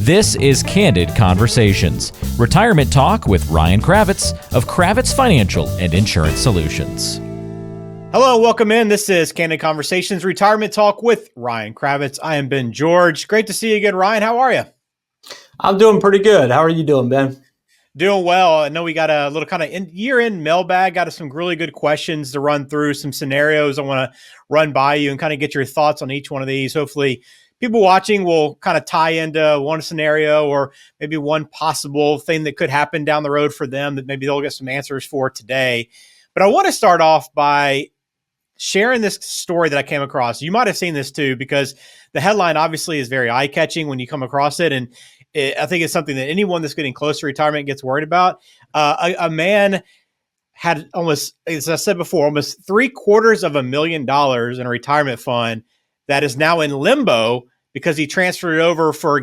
This is Candid Conversations, retirement talk with Ryan Kravitz of Kravitz Financial and Insurance Solutions. Hello, welcome in. This is Candid Conversations, retirement talk with Ryan Kravitz. I am Ben George. Great to see you again, Ryan. How are you? I'm doing pretty good. How are you doing, Ben? Doing well. I know we got a little kind of year-end mailbag. Got some really good questions to run through, some scenarios I want to run by you and kind of get your thoughts on each one of these. Hopefully, people watching will kind of tie into one scenario or maybe one possible thing that could happen down the road for them that maybe they'll get some answers for today. But I want to start off by sharing this story that I came across. You might have seen this too, because the headline obviously is very eye-catching when you come across it. And I think it's something that anyone that's getting close to retirement gets worried about. A man had almost, as I said before, almost $750,000 in a retirement fund that is now in limbo because he transferred it over for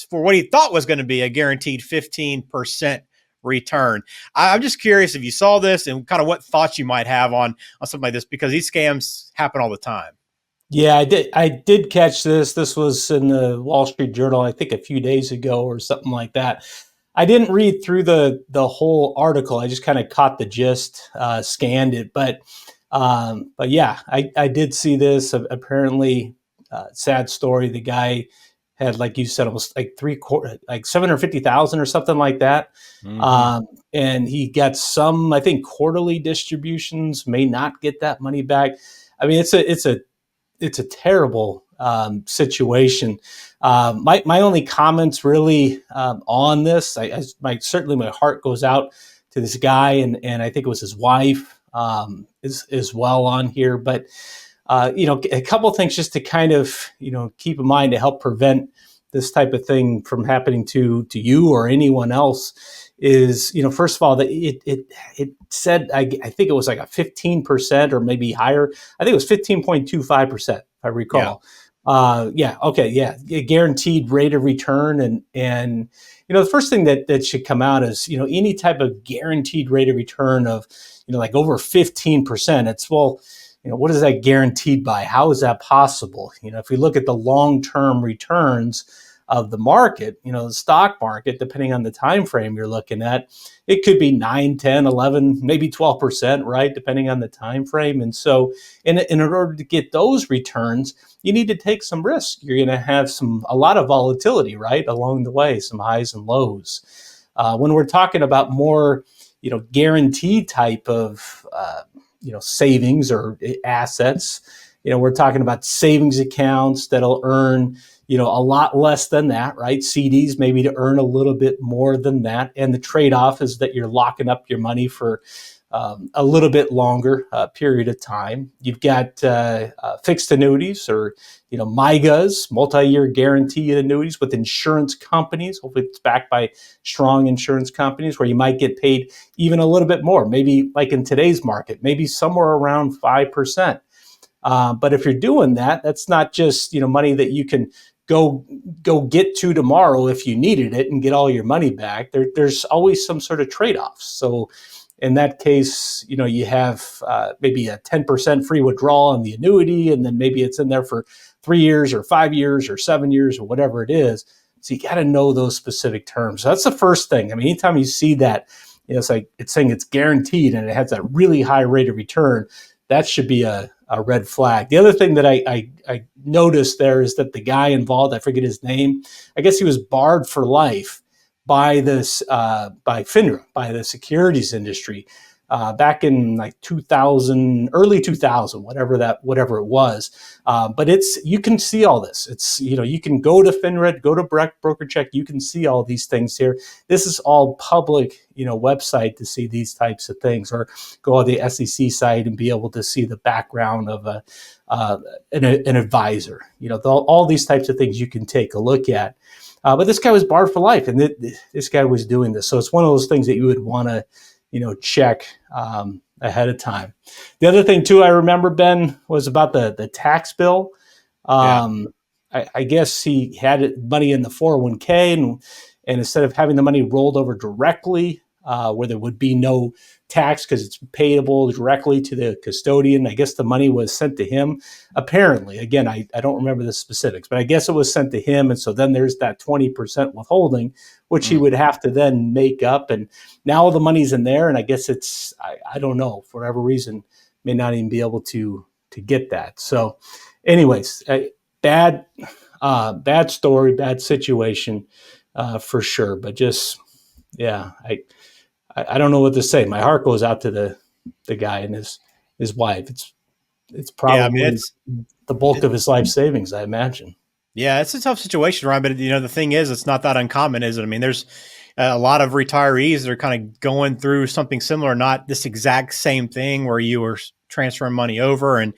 what he thought was going to be a guaranteed 15% return. I'm just curious if you saw this and kind of what thoughts you might have on something like this, because these scams happen all the time. Yeah, I did catch this. This was in the Wall Street Journal, I think a few days ago or something like that. I didn't read through the whole article. I just kind of caught the gist, scanned it. But yeah, I did see this. Apparently, sad story. The guy had, like you said, almost like like 750,000 or something like that. Mm-hmm. And he got some, I think, quarterly distributions, may not get that money back. I mean, it's a terrible situation. My only comments really on this, certainly my heart goes out to this guy, and I think it was his wife is well on here. But a couple of things just to kind of keep in mind to help prevent this type of thing from happening to you or anyone else is, first of all, that it said, I think it was like a 15% or maybe higher. I think it was 15.25%, if I recall. Yeah. Guaranteed rate of return. And the first thing that should come out is, any type of guaranteed rate of return of, like over 15%. It's, well, what is that guaranteed by? How is that possible? If we look at the long-term returns of the market, the stock market, depending on the time frame you're looking at, it could be 9, 10, 11, maybe 12%, right? Depending on the time frame. And so in order to get those returns, you need to take some risk. You're going to have a lot of volatility, right? Along the way, some highs and lows. When we're talking about more, guaranteed type of, savings or assets, we're talking about savings accounts that'll earn, a lot less than that, right? CDs maybe to earn a little bit more than that. And the trade-off is that you're locking up your money for a little bit longer period of time. You've got fixed annuities or, MYGAs, multi-year guaranteed annuities with insurance companies. Hopefully it's backed by strong insurance companies where you might get paid even a little bit more, maybe like in today's market, maybe somewhere around 5%. But if you're doing that, that's not just, money that you can go get to tomorrow if you needed it and get all your money back. There's always some sort of trade-offs. So in that case, you have maybe a 10% free withdrawal on the annuity, and then maybe it's in there for 3 years or 5 years or 7 years or whatever it is. So you got to know those specific terms. So that's the first thing. I mean, anytime you see that, it's like it's saying it's guaranteed and it has that really high rate of return, that should be a red flag. The other thing that I noticed there is that the guy involved, I forget his name, I guess he was barred for life by by FINRA, by the securities industry, back in like 2000, early 2000, whatever it was. But you can see all this. It's, you can go to FINRA, go to Broker Check. You can see all these things here. This is all public, website to see these types of things, or go on the SEC site and be able to see the background of an advisor. All these types of things you can take a look at. But this guy was barred for life, and this guy was doing this. So it's one of those things that you would want to, check ahead of time. The other thing too, I remember, Ben, was about the tax bill. I guess he had money in the 401k, and instead of having the money rolled over directly where there would be no tax because it's payable directly to the custodian. I guess the money was sent to him. Apparently, again, I don't remember the specifics, but I guess it was sent to him. And so then there's that 20% withholding, which he would have to then make up. And now all the money's in there. And I guess I don't know, for whatever reason, may not even be able to get that. So anyways, bad story, bad situation for sure. But just, yeah, I don't know what to say. My heart goes out to the guy and his wife. It's probably it's the bulk of his life savings, I imagine. Yeah, it's a tough situation, Ryan. But the thing is, it's not that uncommon, is it? I mean, there's a lot of retirees that are kind of going through something similar, not this exact same thing where you were transferring money over and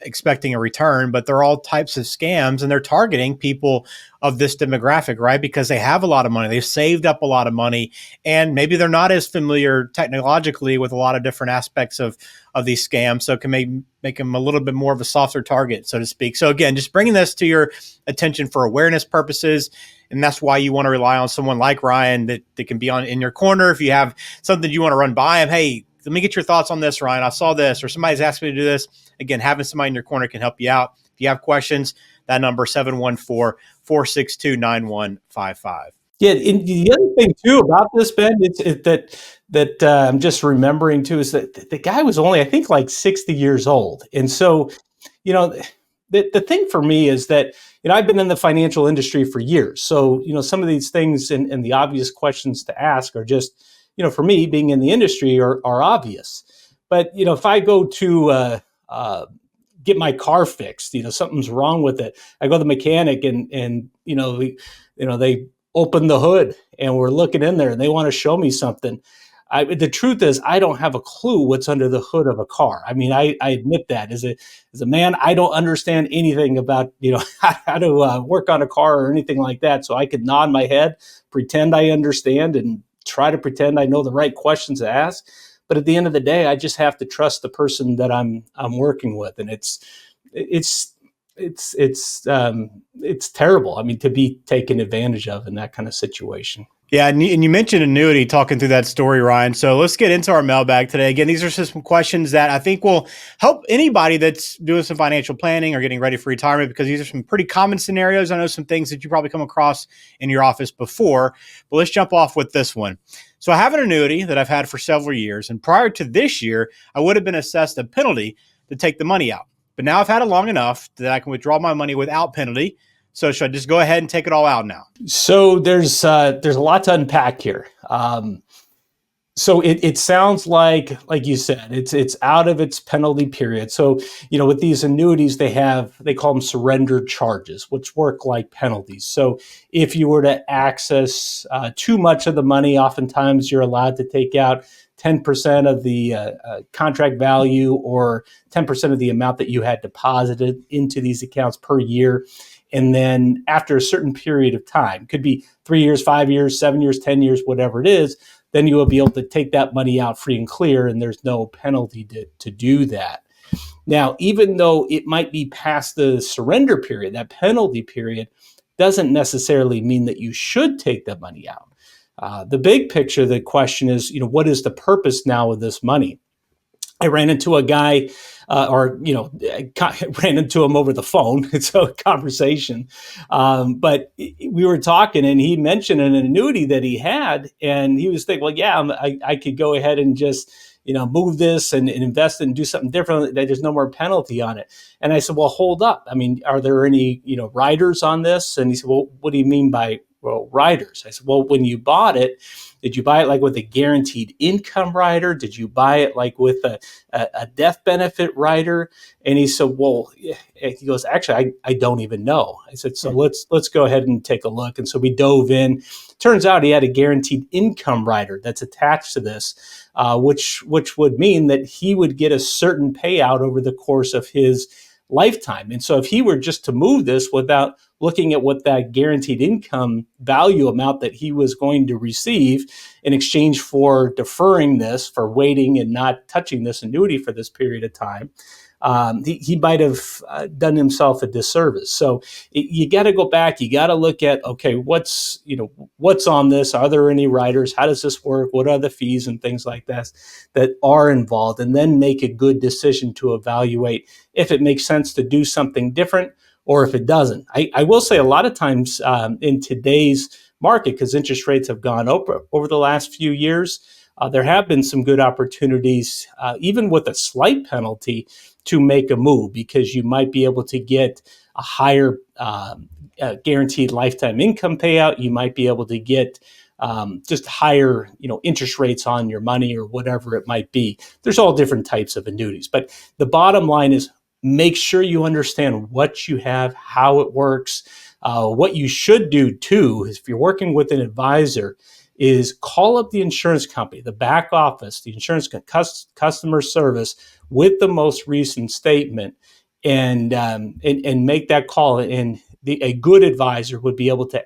expecting a return, but they're all types of scams, and they're targeting people of this demographic, right? Because they have a lot of money, they've saved up a lot of money, and maybe they're not as familiar technologically with a lot of different aspects of these scams, so it can make them a little bit more of a softer target, so to speak. So again, just bringing this to your attention for awareness purposes. And that's why you want to rely on someone like Ryan that can be in your corner. If you have something you want to run by him, hey, let me get your thoughts on this, Ryan. I saw this, or somebody's asked me to do this. Again, having somebody in your corner can help you out. If you have questions, that number 714-462-9155. Yeah, and the other thing too about this, Ben, that I'm just remembering too, is that the guy was only, I think, like 60 years old. And so, the thing for me is that, I've been in the financial industry for years. So, some of these things and the obvious questions to ask are just, for me, being in the industry are obvious. But, if I go to get my car fixed, something's wrong with it, I go to the mechanic and they open the hood and we're looking in there and they want to show me something. The truth is, I don't have a clue what's under the hood of a car. I mean, I admit that as a man, I don't understand anything about, how to work on a car or anything like that. So I could nod my head, pretend I understand, and try to pretend I know the right questions to ask. But at the end of the day, I just have to trust the person that I'm working with, and it's terrible. I mean, to be taken advantage of in that kind of situation. Yeah, and you mentioned Annuity, talking through that story, Ryan. So let's get into our mailbag today. Again, these are some questions that I think will help anybody that's doing some financial planning or getting ready for retirement, because these are some pretty common scenarios. I know some things that you probably come across in your office before, but let's jump off with this one. So I have an annuity that I've had for several years, and prior to this year, I would have been assessed a penalty to take the money out. But now I've had it long enough that I can withdraw my money without penalty. So should I just go ahead and take it all out now? So there's a lot to unpack here. So it sounds like you said, it's out of its penalty period. So, with these annuities, they call them surrender charges, which work like penalties. So if you were to access too much of the money, oftentimes you're allowed to take out 10% of the contract value, or 10% of the amount that you had deposited into these accounts per year. And then after a certain period of time, could be 3 years, 5 years, 7 years, 10 years, whatever it is, then you will be able to take that money out free and clear, and there's no penalty to do that. Now, even though it might be past the surrender period, that penalty period doesn't necessarily mean that you should take that money out. The big picture, the question is, what is the purpose now of this money? I ran into a guy, I ran into him over the phone. It's a conversation. But we were talking, and he mentioned an annuity that he had, and he was thinking, well, yeah, I could go ahead and just, move this and invest and do something different. There's no more penalty on it. And I said, well, hold up. I mean, are there any, riders on this? And he said, well, what do you mean by riders? I said, well, when you bought it, did you buy it like with a guaranteed income rider? Did you buy it like with a death benefit rider? And he said, well, he goes, actually, I don't even know. I said, so let's go ahead and take a look. And so we dove in. Turns out he had a guaranteed income rider that's attached to this, which would mean that he would get a certain payout over the course of his lifetime. And so if he were just to move this without looking at what that guaranteed income value amount that he was going to receive in exchange for deferring this, for waiting and not touching this annuity for this period of time, he might have done himself a disservice. So you got to go back. You got to look at, okay, what's on this? Are there any riders? How does this work? What are the fees and things like that are involved? And then make a good decision to evaluate if it makes sense to do something different or if it doesn't. I will say a lot of times in today's market, because interest rates have gone up over the last few years, there have been some good opportunities, even with a slight penalty, to make a move, because you might be able to get a higher guaranteed lifetime income payout. You might be able to get just higher, interest rates on your money or whatever it might be. There's all different types of annuities, but the bottom line is make sure you understand what you have, how it works. What you should do too is, if you're working with an advisor, is call up the insurance company, the back office, the insurance customer service with the most recent statement, and make that call. And a good advisor would be able to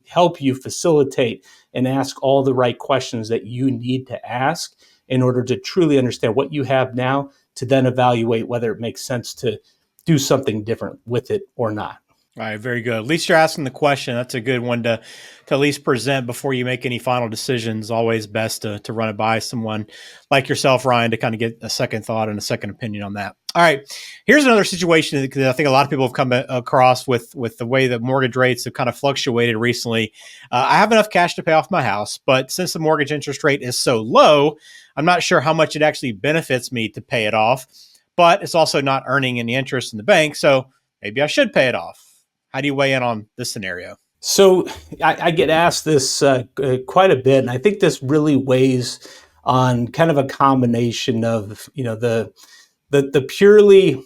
help you facilitate and ask all the right questions that you need to ask in order to truly understand what you have now, to then evaluate whether it makes sense to do something different with it or not. All right, very good. At least you're asking the question. That's a good one to at least present before you make any final decisions. Always best to run it by someone like yourself, Ryan, to kind of get a second thought and a second opinion on that. All right, here's another situation that I think a lot of people have come across with the way that mortgage rates have kind of fluctuated recently. I have enough cash to pay off my house, but since the mortgage interest rate is so low, I'm not sure how much it actually benefits me to pay it off, but it's also not earning any interest in the bank, so maybe I should pay it off. How do you weigh in on this scenario? So I get asked this quite a bit, and I think this really weighs on kind of a combination of the purely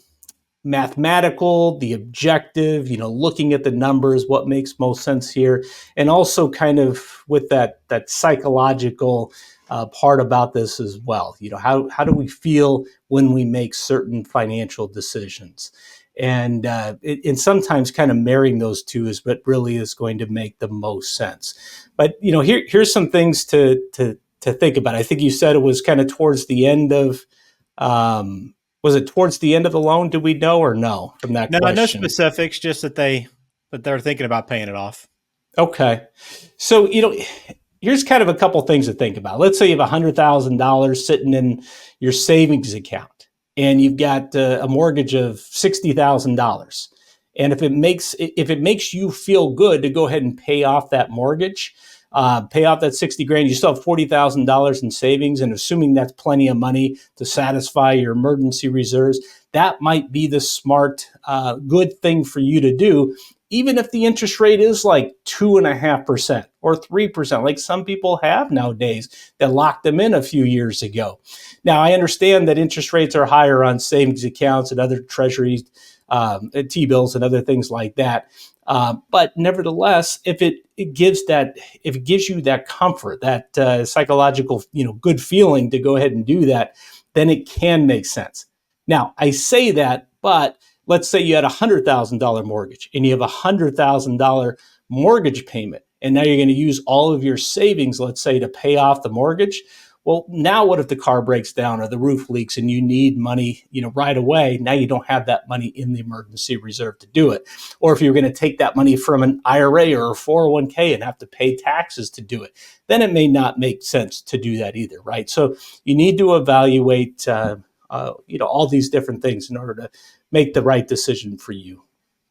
mathematical, the objective, looking at the numbers, what makes most sense here, and also kind of with that psychological part about this as well. How do we feel when we make certain financial decisions? And sometimes kind of marrying those two is what really is going to make the most sense. But here's some things to think about. I think you said it was kind of towards the end of. Was it towards the end of the loan? Did we know or no from that question? No specifics, just that they're thinking about paying it off. Okay, so here's kind of a couple things to think about. Let's say you have $100,000 sitting in your savings account, and you've got a mortgage of $60,000. And if it makes you feel good to go ahead and pay off that mortgage, pay off that 60 grand, you still have $40,000 in savings, and assuming that's plenty of money to satisfy your emergency reserves, that might be the smart, good thing for you to do, even if the interest rate is like 2.5% or 3%, like some people have nowadays that locked them in a few years ago. Now, I understand that interest rates are higher on savings accounts and other treasuries, T-bills and other things like that. But nevertheless, if it gives you that comfort, that psychological, good feeling to go ahead and do that, then it can make sense. Now, I say that, but let's say you had a $100,000 mortgage and you have a $100,000 mortgage payment, and now you're going to use all of your savings, let's say, to pay off the mortgage. Well, now what if the car breaks down or the roof leaks and you need money, right away? Now you don't have that money in the emergency reserve to do it. Or if you're going to take that money from an IRA or a 401k and have to pay taxes to do it, then it may not make sense to do that either, right? So you need to evaluate, all these different things in order to make the right decision for you.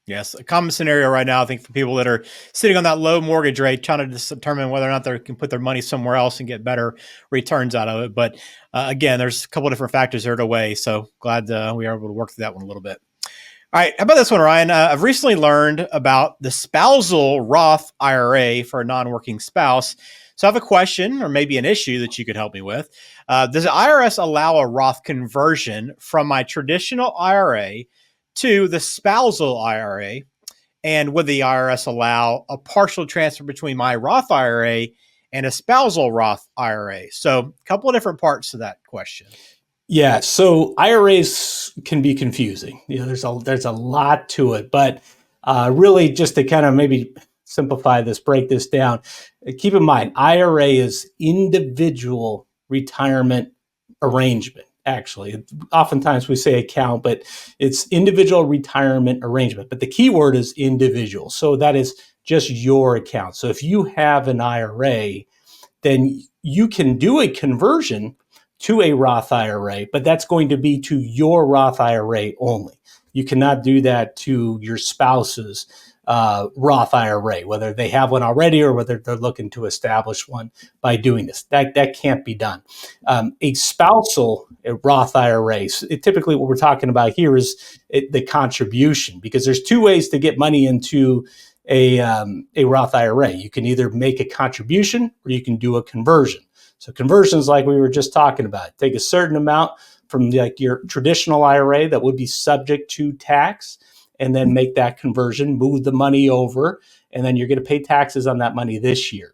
Yes, a common scenario right now, I think, for people that are sitting on that low mortgage rate, trying to determine whether or not they can put their money somewhere else and get better returns out of it. But again, there's a couple of different factors there to weigh. So glad we are able to work through that one a little bit. All right, how about this one, Ryan? I've recently learned about the Spousal Roth IRA for a non-working spouse. So I have a question or maybe an issue that you could help me with. Does the IRS allow a Roth conversion from my traditional IRA to the spousal IRA? And would the IRS allow a partial transfer between my Roth IRA and a spousal Roth IRA? So a couple of different parts to that question. Yeah, so IRAs can be confusing. There's a lot to it, but really just to kind of maybe simplify this, break this down, keep in mind, IRA is individual retirement arrangement, actually. Oftentimes we say account, but it's individual retirement arrangement. But the key word is individual. So that is just your account. So if you have an IRA, then you can do a conversion to a Roth IRA, but that's going to be to your Roth IRA only. You cannot do that to your spouse's Roth IRA, whether they have one already or whether they're looking to establish one by doing this. That can't be done. A spousal Roth IRA, typically what we're talking about here is the contribution, because there's two ways to get money into a Roth IRA. You can either make a contribution or you can do a conversion. So conversions, like we were just talking about, take a certain amount from like your traditional IRA that would be subject to tax, and then make that conversion, move the money over, and then you're going to pay taxes on that money this year.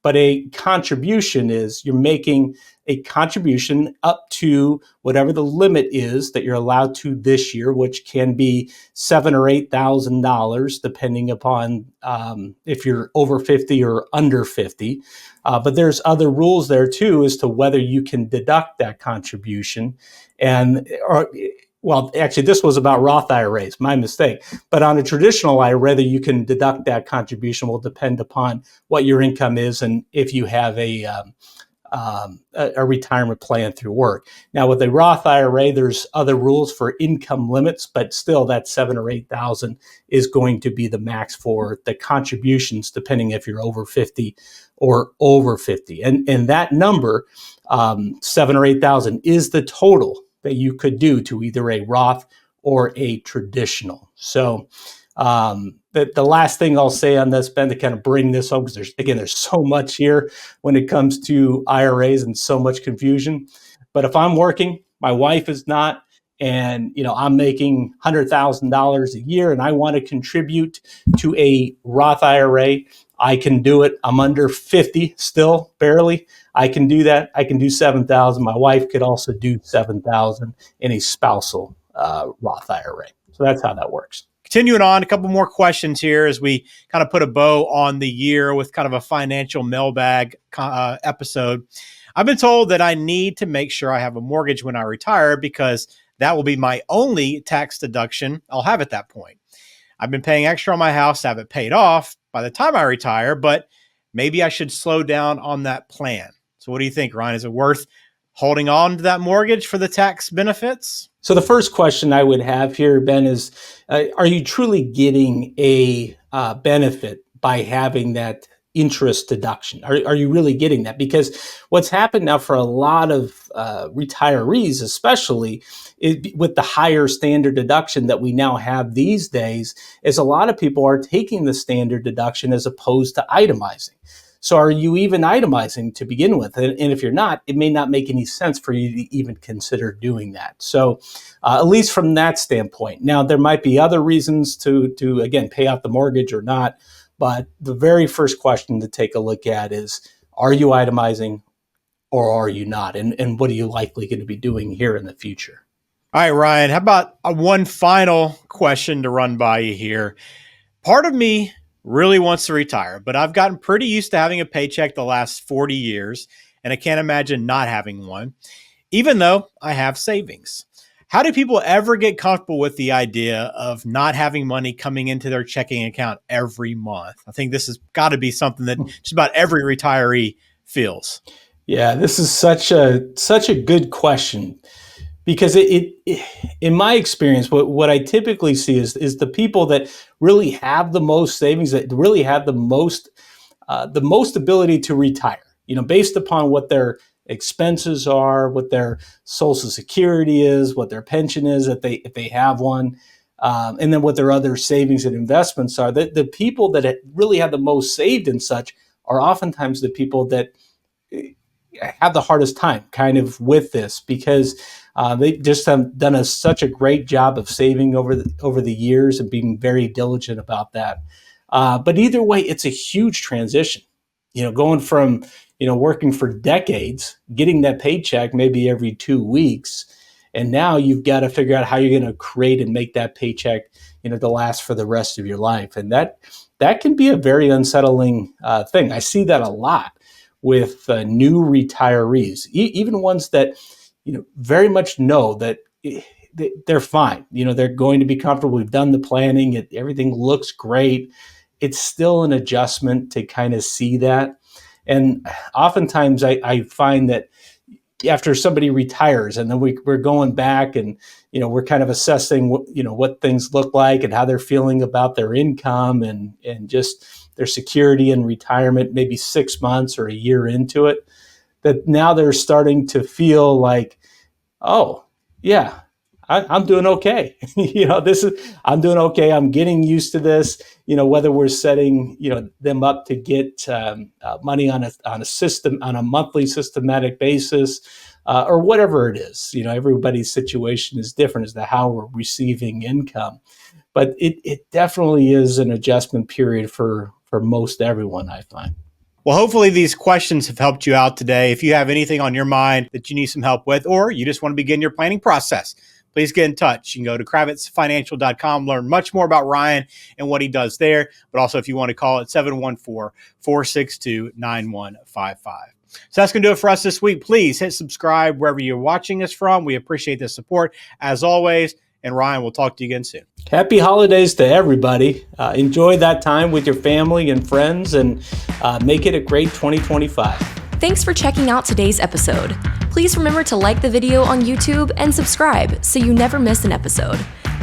But a contribution is you're making a contribution up to whatever the limit is that you're allowed to this year, which can be $7,000 or $8,000, depending upon if you're over 50 or under 50. But there's other rules there too as to whether you can deduct that contribution. Well, actually, this was about Roth IRAs, my mistake. But on a traditional IRA, whether you can deduct that contribution will depend upon what your income is and if you have a retirement plan through work. Now, with a Roth IRA, there's other rules for income limits, but still that $7,000 or $8,000 is going to be the max for the contributions, depending if you're over 50 or over 50. And that number, $7,000 or $8,000, is the total that you could do to either a Roth or a traditional. So the last thing I'll say on this, Ben, to kind of bring this home, because there's so much here when it comes to IRAs and so much confusion. But if I'm working, my wife is not, and I'm making $100,000 a year and I want to contribute to a Roth IRA, I can do it. I'm under 50 still, barely. I can do that. I can do 7,000. My wife could also do 7,000 in a spousal Roth IRA. So that's how that works. Continuing on, a couple more questions here as we kind of put a bow on the year with kind of a financial mailbag episode. I've been told that I need to make sure I have a mortgage when I retire because that will be my only tax deduction I'll have at that point. I've been paying extra on my house to have it paid off by the time I retire, but maybe I should slow down on that plan. So what do you think, Ryan? Is it worth holding on to that mortgage for the tax benefits? So the first question I would have here, Ben, is are you truly getting a benefit by having that interest deduction? Are you really getting that? Because what's happened now for a lot of retirees, especially with the higher standard deduction that we now have these days, is a lot of people are taking the standard deduction as opposed to itemizing. So are you even itemizing to begin with? And if you're not, it may not make any sense for you to even consider doing that. So at least from that standpoint. Now, there might be other reasons to again, pay off the mortgage or not. But the very first question to take a look at is, are you itemizing or are you not? And what are you likely going to be doing here in the future? All right, Ryan, how about one final question to run by you here? Part of me really wants to retire, but I've gotten pretty used to having a paycheck the last 40 years, and I can't imagine not having one, even though I have savings. How do people ever get comfortable with the idea of not having money coming into their checking account every month? I think this has got to be something that just about every retiree feels. Yeah, this is such a good question, because it in my experience, what I typically see is the people that really have the most savings, that really have the most ability to retire, based upon what their expenses are, what their Social Security is, what their pension is, if they have one, and then what their other savings and investments are. The people that really have the most saved and such are oftentimes the people that have the hardest time kind of with this, because they just have done such a great job of saving over the years and being very diligent about that. But either way, it's a huge transition, going from, working for decades, getting that paycheck maybe every 2 weeks. And now you've got to figure out how you're going to create and make that paycheck, to last for the rest of your life. And that can be a very unsettling thing. I see that a lot with new retirees, even ones that very much know that they're fine. They're going to be comfortable. We've done the planning. Everything looks great. It's still an adjustment to kind of see that. And oftentimes I find that after somebody retires and then we're going back and, we're kind of assessing what things look like and how they're feeling about their income and just their security in retirement, maybe 6 months or a year into it, that now they're starting to feel like, oh, yeah, I'm doing okay. I'm doing okay. I'm getting used to this. Whether we're setting, them up to get money on a monthly systematic basis, or whatever it is. Everybody's situation is different as to how we're receiving income, but it definitely is an adjustment period for most everyone, I find. Well, hopefully these questions have helped you out today. If you have anything on your mind that you need some help with, or you just want to begin your planning process, please get in touch. You can go to kravitzfinancial.com, learn much more about Ryan and what he does there. But also, if you want to call it 714-462-9155. So that's going to do it for us this week. Please hit subscribe wherever you're watching us from. We appreciate the support as always. And Ryan, we'll talk to you again soon. Happy holidays to everybody. Enjoy that time with your family and friends and make it a great 2025. Thanks for checking out today's episode. Please remember to like the video on YouTube and subscribe so you never miss an episode.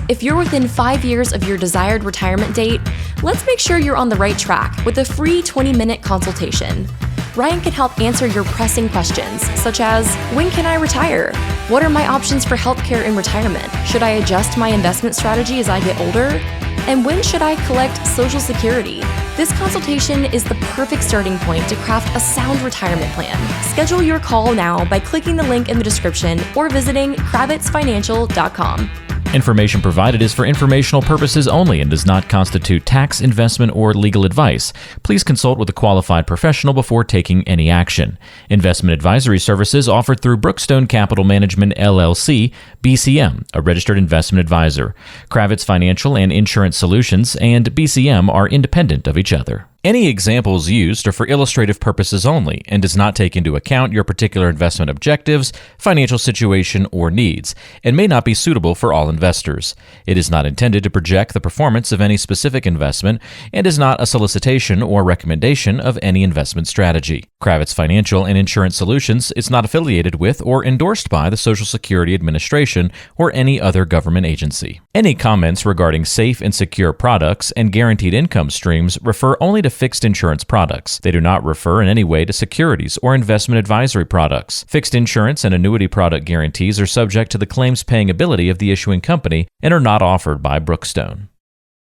If you're within 5 years of your desired retirement date, let's make sure you're on the right track with a free 20-minute consultation. Ryan can help answer your pressing questions, such as, when can I retire? What are my options for healthcare in retirement? Should I adjust my investment strategy as I get older? And when should I collect Social Security? This consultation is the perfect starting point to craft a sound retirement plan. Schedule your call now by clicking the link in the description or visiting kravitzfinancial.com. Information provided is for informational purposes only and does not constitute tax, investment, or legal advice. Please consult with a qualified professional before taking any action. Investment advisory services offered through Brookstone Capital Management, LLC, BCM, a registered investment advisor. Kravitz Financial and Insurance Solutions and BCM are independent of each other. Any examples used are for illustrative purposes only and does not take into account your particular investment objectives, financial situation, or needs, and may not be suitable for all investors. It is not intended to project the performance of any specific investment and is not a solicitation or recommendation of any investment strategy. Kravitz Financial and Insurance Solutions is not affiliated with or endorsed by the Social Security Administration or any other government agency. Any comments regarding safe and secure products and guaranteed income streams refer only to fixed insurance products. They do not refer in any way to securities or investment advisory products. Fixed insurance and annuity product guarantees are subject to the claims paying ability of the issuing company and are not offered by Brookstone.